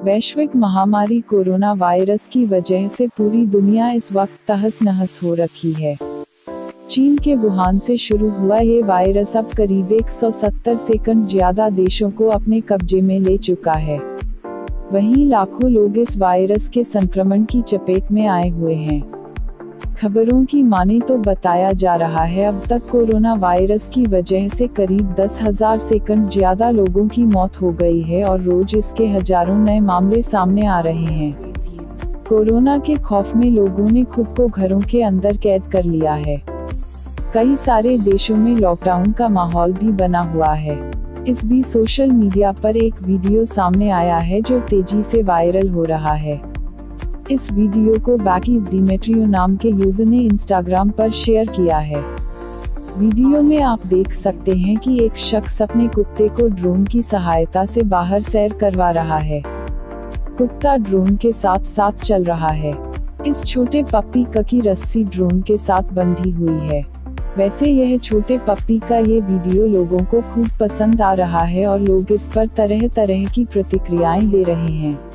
वैश्विक महामारी corona virus की वजह से पूरी दुनिया इस वक्त तहस नहस हो रखी है। चीन के वुहान से शुरू हुआ ये वायरस अब करीब 170 सेकंड ज्यादा देशों को अपने कब्जे में ले चुका है। वहीं लाखों लोग इस वायरस के संक्रमण की चपेट में आए हुए हैं। खबरों की माने तो बताया जा रहा है अब तक कोरोना वायरस की वजह से करीब 10,000 सेकंड ज्यादा लोगों की मौत हो गई है और रोज इसके हजारों नए मामले सामने आ रहे हैं। कोरोना के खौफ में लोगों ने खुद को घरों के अंदर कैद कर लिया है। कई सारे देशों में लॉकडाउन का माहौल भी बना हुआ है। इस बीच सोशल मीडिया पर एक वीडियो सामने आया है जो तेजी से वायरल हो रहा है। इस वीडियो को बैकीज डिमेट्रियो नाम के यूजर ने इंस्टाग्राम पर शेयर किया है। वीडियो में आप देख सकते हैं कि एक शख्स अपने कुत्ते को ड्रोन की सहायता से बाहर सैर करवा रहा है। कुत्ता ड्रोन के साथ साथ चल रहा है। इस छोटे पप्पी की रस्सी ड्रोन के साथ बंधी हुई है। वैसे यह छोटे पप्पी का ये वीडियो लोगों को खूब पसंद आ रहा है और लोग इस पर तरह तरह की प्रतिक्रियाएं दे रहे हैं।